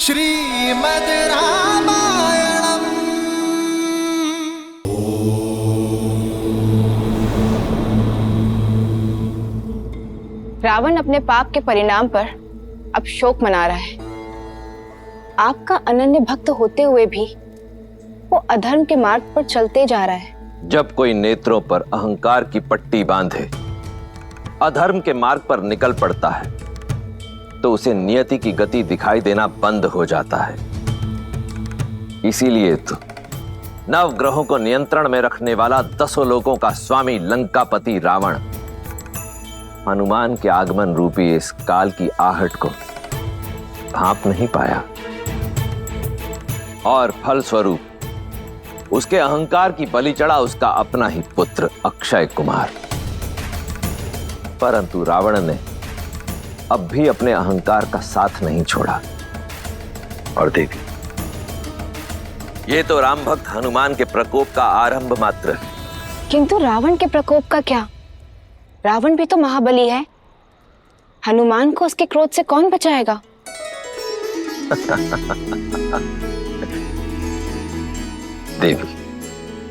श्रीमद् रामायणम्। रावण अपने पाप के परिणाम पर अब शोक मना रहा है। आपका अनन्य भक्त होते हुए भी वो अधर्म के मार्ग पर चलते जा रहा है। जब कोई नेत्रों पर अहंकार की पट्टी बांधे अधर्म के मार्ग पर निकल पड़ता है तो उसे नियति की गति दिखाई देना बंद हो जाता है। इसीलिए तो नवग्रहों को नियंत्रण में रखने वाला 10 लोगों का स्वामी लंकापति रावण हनुमान के आगमन रूपी इस काल की आहट को भांप नहीं पाया और फलस्वरूप उसके अहंकार की बलि चढ़ा उसका अपना ही पुत्र अक्षय कुमार। परंतु रावण ने अब भी अपने अहंकार का साथ नहीं छोड़ा। और देखिए, ये तो राम भक्त हनुमान के प्रकोप का आरंभ मात्र है। किंतु रावण के प्रकोप का क्या? रावण भी तो महाबली है। हनुमान को उसके क्रोध से कौन बचाएगा? देवी,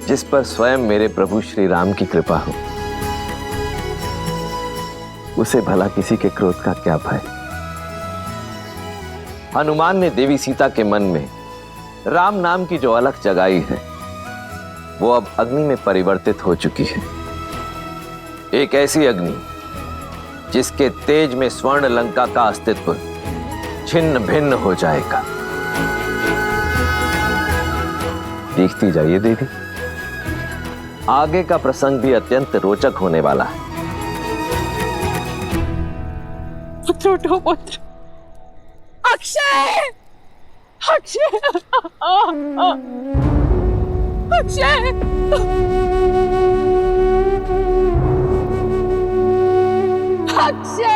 जिस पर स्वयं मेरे प्रभु श्री राम की कृपा हो उसे भला किसी के क्रोध का क्या भय। हनुमान ने देवी सीता के मन में राम नाम की जो अलख जगाई है वो अब अग्नि में परिवर्तित हो चुकी है। एक ऐसी अग्नि जिसके तेज में स्वर्ण लंका का अस्तित्व छिन्न भिन्न हो जाएगा। देखती जाइए देवी, आगे का प्रसंग भी अत्यंत रोचक होने वाला है। पुत्र उठो, पुत्र अक्षय, अक्षय, अक्षय, अक्षय,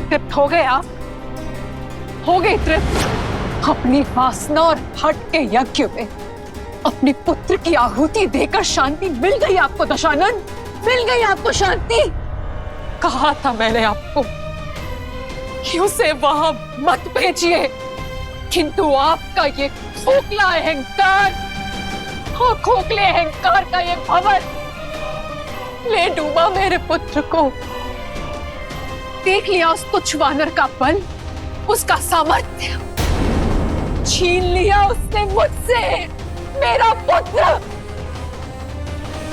तृप्त हो गए आप? हो गए तृप्त? अपनी वासना और हट के यज्ञ में अपने पुत्र की आहुति देकर शांति मिल गई आपको दशानन? मिल गई आपको शांति? कहा था मैंने आपको कि उसे वहां मत भेजिए, किंतु आपका ये खोखला अहंकार और खोखले अहंकार का ये भंवर ले डूबा मेरे पुत्र को। देख लिया उस तुच्छ वानर का बल, उसका सामर्थ्य, छीन लिया उसने मुझसे मेरा पुत्र।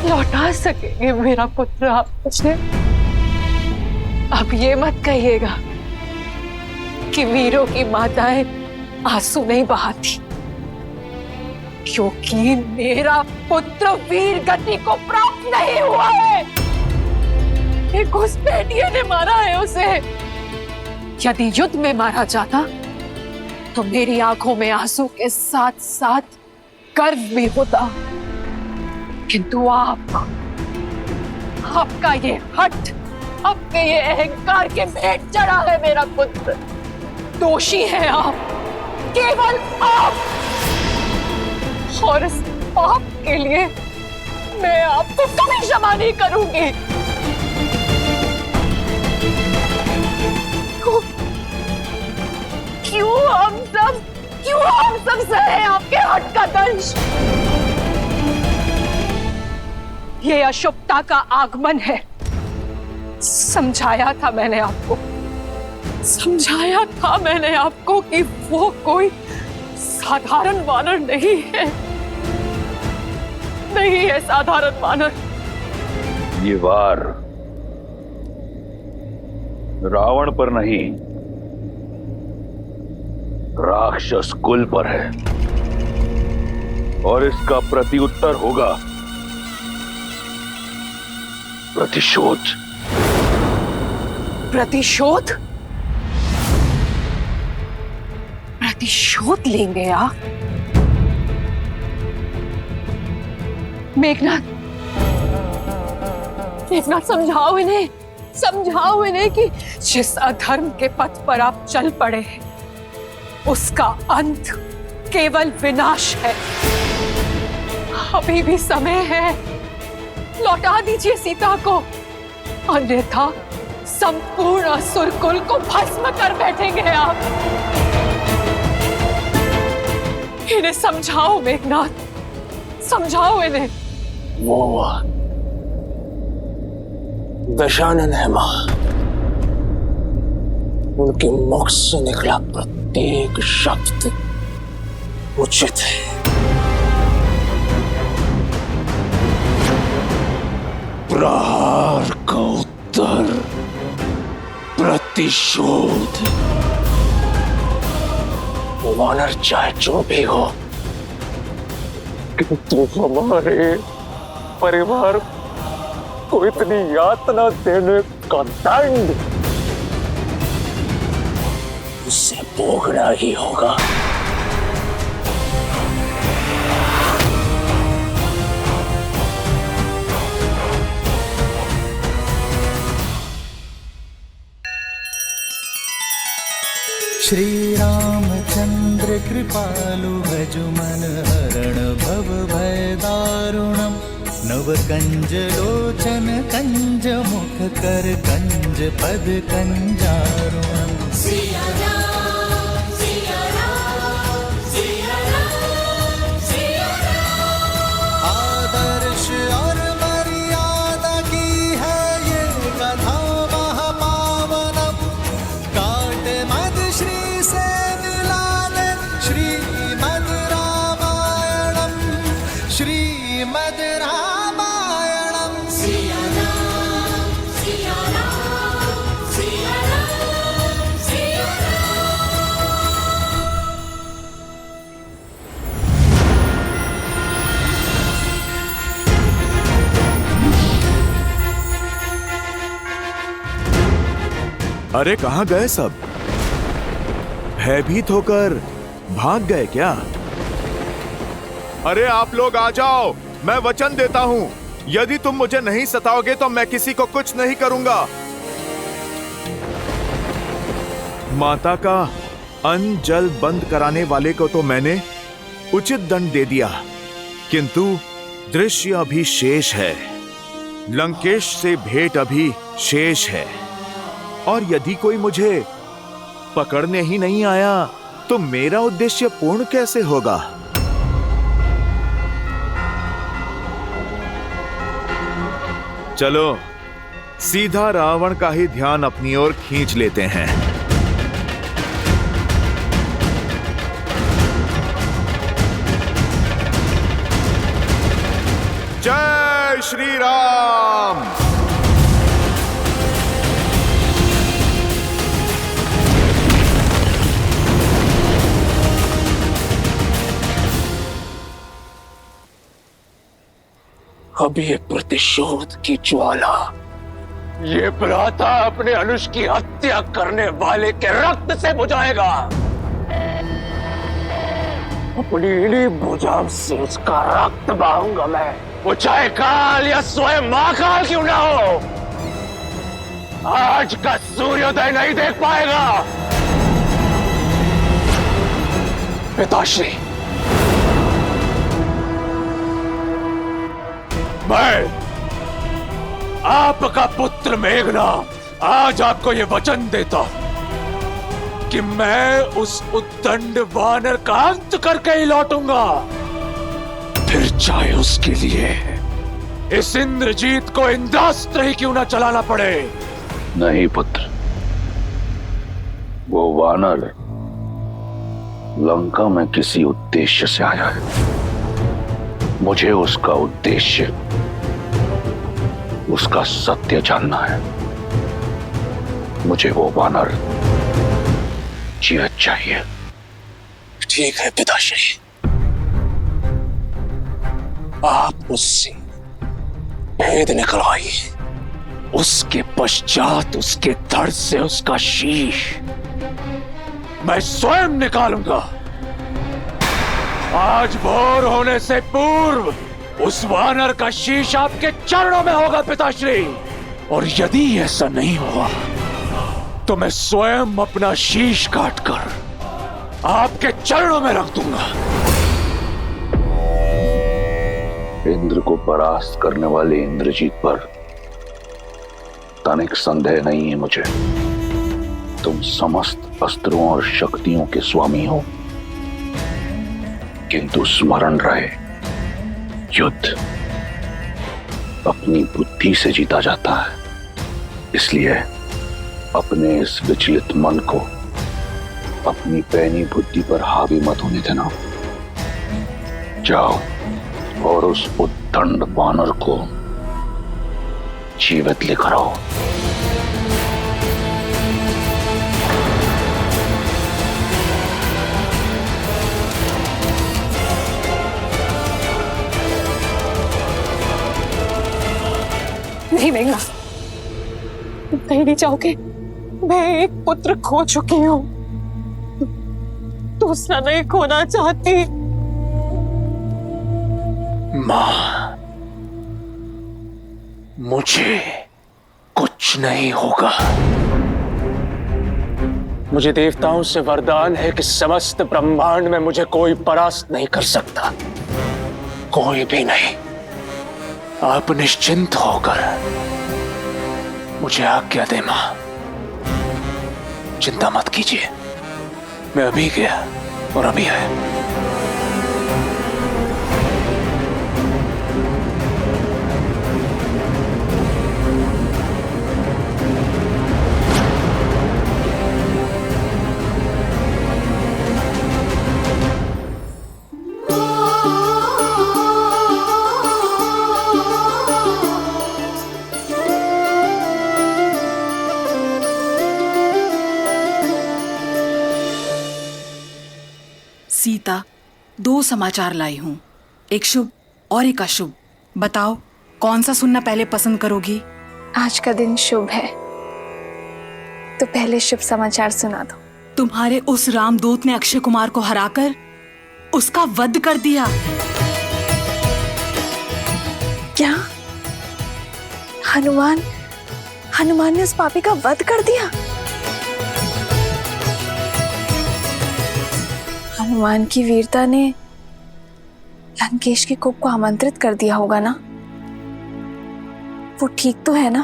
लौटा सकेंगे मेरा पुत्र आप मुझे? अब ये मत कहिएगा कि वीरों की माताएं आंसू नहीं बहाती, क्योंकि मेरा पुत्र वीर गति को प्राप्त नहीं हुआ है। एक घुसपैठिए ने मारा है उसे। यदि युद्ध में मारा जाता तो मेरी आंखों में आंसू के साथ साथ गर्व भी होता, किंतु आपका ये हठ, आपके ये अहंकार के भेंट चढ़ा है मेरा पुत्र। दोषी है आप, केवल आप, और इस पाप के लिए मैं आपको कभी क्षमा नहीं करूंगी। क्यों हम सब सहे आपके हट का दंश? ये अशुभता का आगमन है। समझाया था मैंने आपको कि वो कोई साधारण वानर नहीं है, नहीं है साधारण वानर। ये वार रावण पर नहीं, राक्षस कुल पर है, और इसका प्रत्युत्तर होगा प्रतिशोध। प्रतिशोध? प्रतिशोध लेंगे आप? मेघनाथ, मेघनाथ समझाओ इन्हें, समझाओ इन्हें कि जिस अधर्म के पथ पर आप चल पड़े हैं उसका अंत केवल विनाश है। अभी भी समय है, लौटा दीजिए सीता को, अन्यथा संपूर्ण असुर कुल को भस्म कर बैठेंगे आप। इन्हें समझाओ मेघनाथ, समझाओ इन्हें। वो दशानन है मां, उनके मुख से निकला प्रत्येक शब्द उचित है। प्रहार का उत्तर प्रतिशोध। वानर चाहे जो भी हो, किंतु हमारे परिवार को इतनी यातना देने का दंड उसे भोगना ही होगा। श्री रामचंद्र कृपालु भजुमन हरण भव भय दारुणम। नव कंज लोचन कंज मुख कर कंज पद कंजारुणम। आदर्श और मर्यादा की है ये कथा महापावनम। काट मद श्री से मिलाने श्रीमद् रामायणम। श्रीमद् रामायणम। अरे कहाँ गए सब? भयभीत होकर भाग गए क्या? अरे आप लोग आ जाओ, मैं वचन देता हूँ यदि तुम मुझे नहीं सताओगे तो मैं किसी को कुछ नहीं करूंगा। माता का अन्न जल बंद कराने वाले को तो मैंने उचित दंड दे दिया, किंतु दृश्य अभी शेष है। लंकेश से भेंट अभी शेष है, और यदि कोई मुझे पकड़ने ही नहीं आया तो मेरा उद्देश्य पूर्ण कैसे होगा? चलो सीधा रावण का ही ध्यान अपनी ओर खींच लेते हैं। जय श्री राम। अब ये प्रतिशोध की ज्वाला, ये भ्राता अपने अनुज की हत्या करने वाले के रक्त से बुझाएगा। अपनी इन्हीं भुजाओं से उसका रक्त बहाऊंगा मैं, वो चाहे काल या स्वयं महाकाल क्यों ना हो। आज का सूर्योदय नहीं देख पाएगा। पिताश्री, मैं आपका पुत्र मेघनाथ आज आपको यह वचन देता हूं कि मैं उस उद्दंड वानर का अंत करके ही लौटूंगा, फिर चाहे उसके लिए इस इंद्रजीत को इंद्रास्त्र ही क्यों ना चलाना पड़े। नहीं पुत्र, वो वानर लंका में किसी उद्देश्य से आया है। मुझे उसका उद्देश्य, उसका सत्य जानना है। मुझे वो वानर जीवित चाहिए। ठीक है पिताश्री, आप उससे भेद निकलवाइए। उसके पश्चात उसके धड़ से उसका शीश मैं स्वयं निकालूंगा। आज भोर होने से पूर्व उस वानर का शीश आपके चरणों में होगा पिताश्री, और यदि ऐसा नहीं हुआ तो मैं स्वयं अपना शीश काटकर आपके चरणों में रख दूंगा। इंद्र को परास्त करने वाले इंद्रजीत पर तनिक संदेह नहीं है मुझे। तुम समस्त अस्त्रों और शक्तियों के स्वामी हो, किंतु स्मरण रहे, युद्ध अपनी बुद्धि से जीता जाता है। इसलिए अपने इस विचलित मन को अपनी पैनी बुद्धि पर हावी मत होने देना। जाओ और उस उद्दंड वानर को जीवित लेकर आओ। नहीं मेघना, तुम कहीं नहीं जाओगे। मैं एक पुत्र खो चुकी हूँ, दूसरा नहीं खोना चाहती। मां, मुझे कुछ नहीं होगा। मुझे देवताओं से वरदान है कि समस्त ब्रह्मांड में मुझे कोई परास्त नहीं कर सकता, कोई भी नहीं। आप निश्चिंत होकर मुझे आज्ञा दे मां, चिंता मत कीजिए। मैं अभी गया और अभी आया। सीता, दो समाचार लाई हूँ, एक शुभ और एक अशुभ। बताओ कौन सा सुनना पहले पसंद करोगी? आज का दिन शुभ है, तो पहले शुभ समाचार सुना दो। तुम्हारे उस रामदूत ने अक्षय कुमार को हराकर उसका वध कर दिया। क्या? हनुमान ने उस पापी का वध कर दिया? हनुमान की वीरता ने लंकेश के कोप को आमंत्रित कर दिया होगा ना? वो ठीक तो है ना?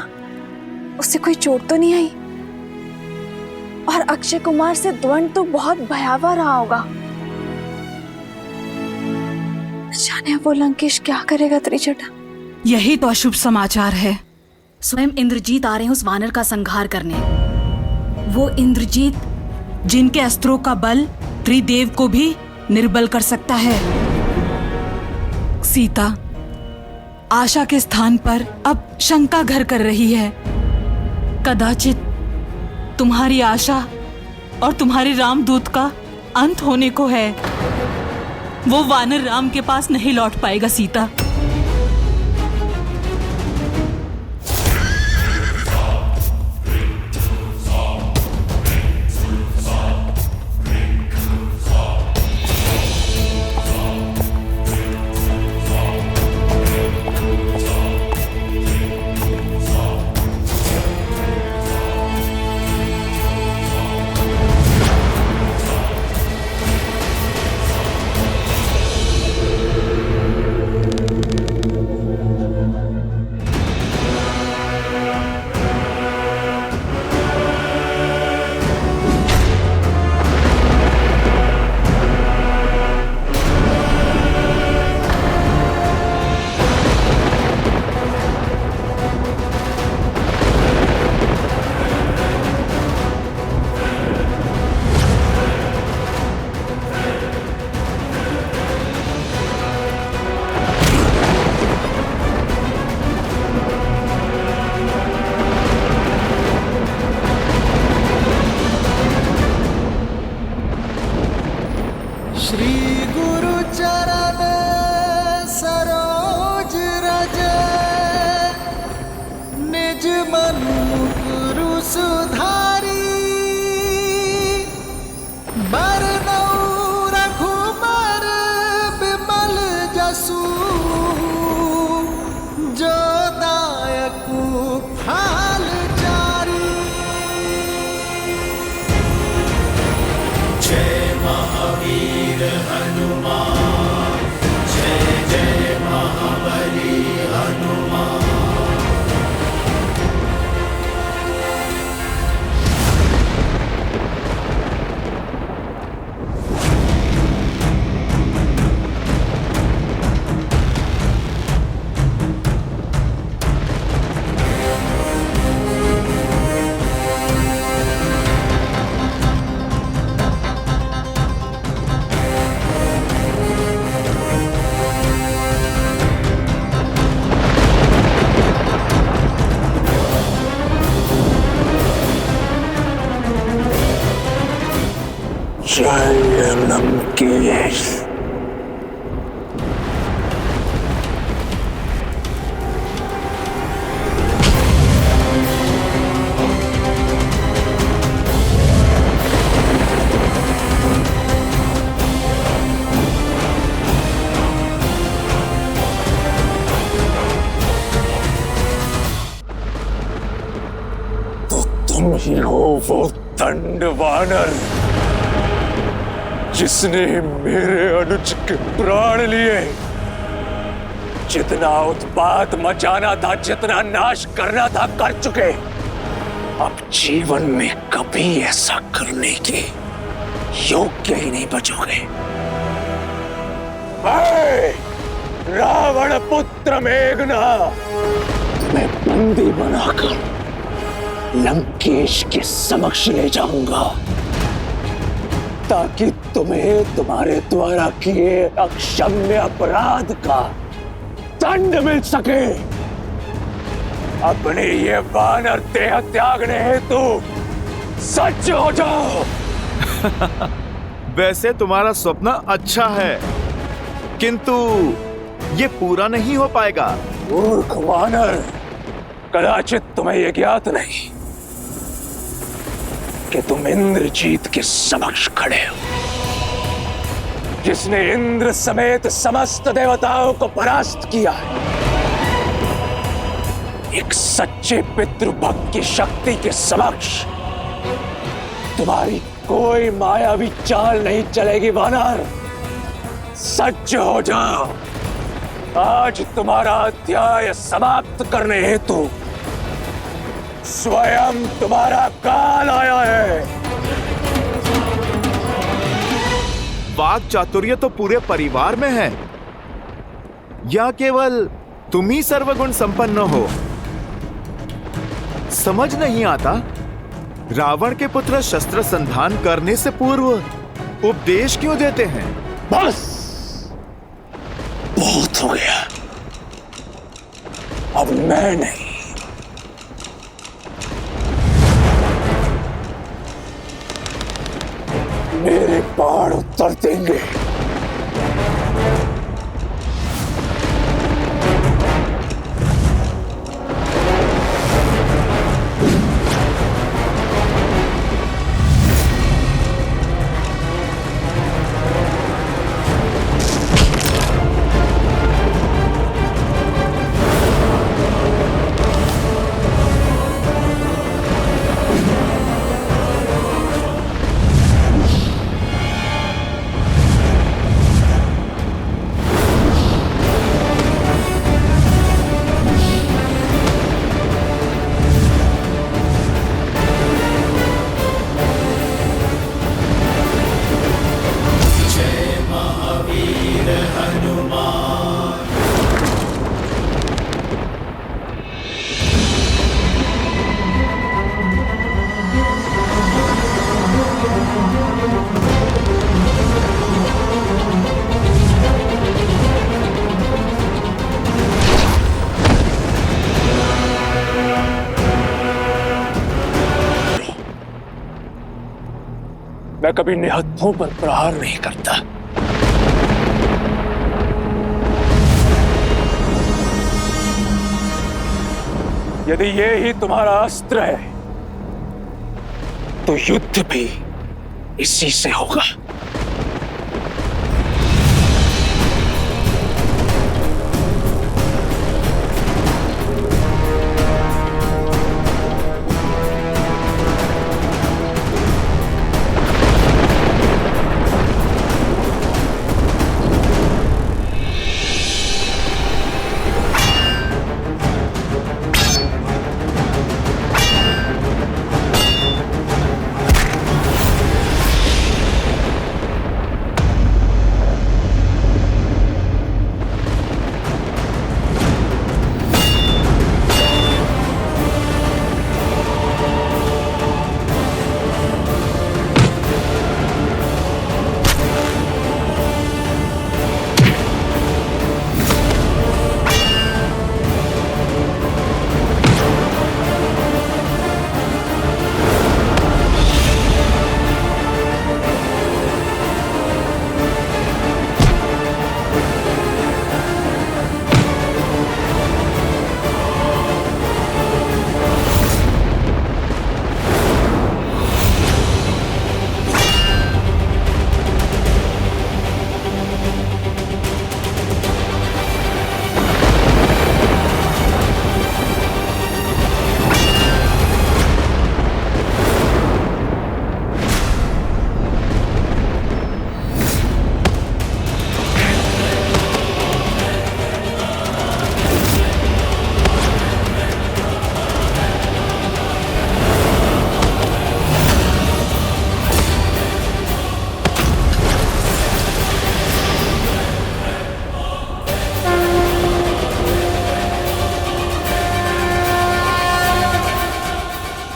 उससे कोई चोट तो नहीं आई? और अक्षय कुमार से द्वंद तो बहुत भयावह रहा होगा। जाने वो लंकेश क्या करेगा त्रिजटा? यही तो अशुभ समाचार है। स्वयं इंद्रजीत आ रहे हैं उस वानर का संहार करने। वो इंद्रजीत जिनके अस्त्रों का बल त्रिदेव को भी निर्बल कर सकता है। सीता, आशा के स्थान पर अब शंका घर कर रही है। कदाचित तुम्हारी आशा और तुम्हारे रामदूत का अंत होने को है। वो वानर राम के पास नहीं लौट पाएगा सीता। निज मन मुकुरु सुधारी बरनौ रघुबर बिमल जसु जो दायकु फाल चारी। जय महावीर हनुमान जय जय महाबली हनुमान। जय लंकेश। तो तुम ही हो वो दंड वानर जिसने मेरे अनुज के प्राण लिए। जितना उत्पात मचाना था, जितना नाश करना था, कर चुके। अब जीवन में कभी ऐसा करने के योग्य ही नहीं बचोगे। रावण पुत्र मेघनाद, तुम्हें बंदी बनाकर लंकेश के समक्ष ले जाऊंगा ताकि तुम्हें तुम्हारे द्वारा किए अक्षम्य अपराध का दंड मिल सके। अपने ये वानर देह त्यागने हेतु सज्ज हो जाओ। वैसे तुम्हारा स्वप्न अच्छा है, किंतु ये पूरा नहीं हो पाएगा। मूर्ख वानर, कदाचित तुम्हें यह ज्ञात नहीं कि तुम इंद्रजीत के समक्ष खड़े हो, जिसने इंद्र समेत समस्त देवताओं को परास्त किया है। एक सच्चे पितृभक्त की शक्ति के समक्ष तुम्हारी कोई मायावी चाल नहीं चलेगी वानर। सज्ज हो जाओ। आज तुम्हारा अध्याय समाप्त करने हेतु स्वयं तुम्हारा काल आया है। वाक चातुर्य तो पूरे परिवार में है, या केवल तुम ही सर्वगुण संपन्न हो? समझ नहीं आता, रावण के पुत्र शस्त्र संधान करने से पूर्व उपदेश क्यों देते हैं? बस बहुत हो गया। अब मैं नहीं, मेरे बाण उत्तर देंगे। मैं कभी निहत्थों पर प्रहार नहीं करता। यदि ये ही तुम्हारा अस्त्र है तो युद्ध भी इसी से होगा।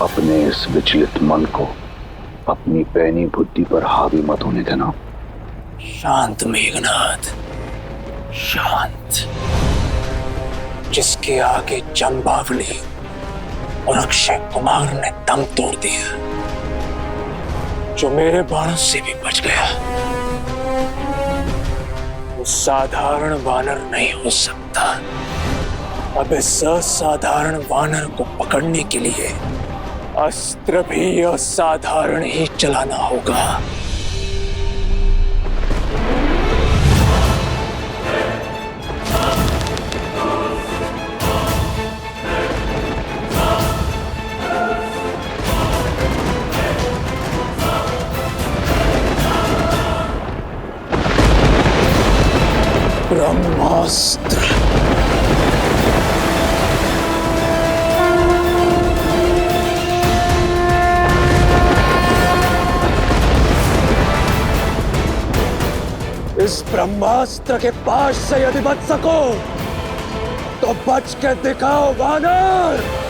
अपने इस विचलित मन को अपनी पैनी बुद्धि पर हावी मत होने देना। शांत मेघनाथ, शांत। जिसके आगे जंबावली और अक्षय कुमार ने दम तोड़ दिया, जो मेरे बाणों से भी बच गया, वो साधारण वानर नहीं हो सकता। अब इस असाधारण वानर को पकड़ने के लिए अस्त्र भी असाधारण ही चलाना होगा। ब्रह्मास्त्र। इस ब्रह्मास्त्र के पास से यदि बच सको तो बच के दिखाओ वानर।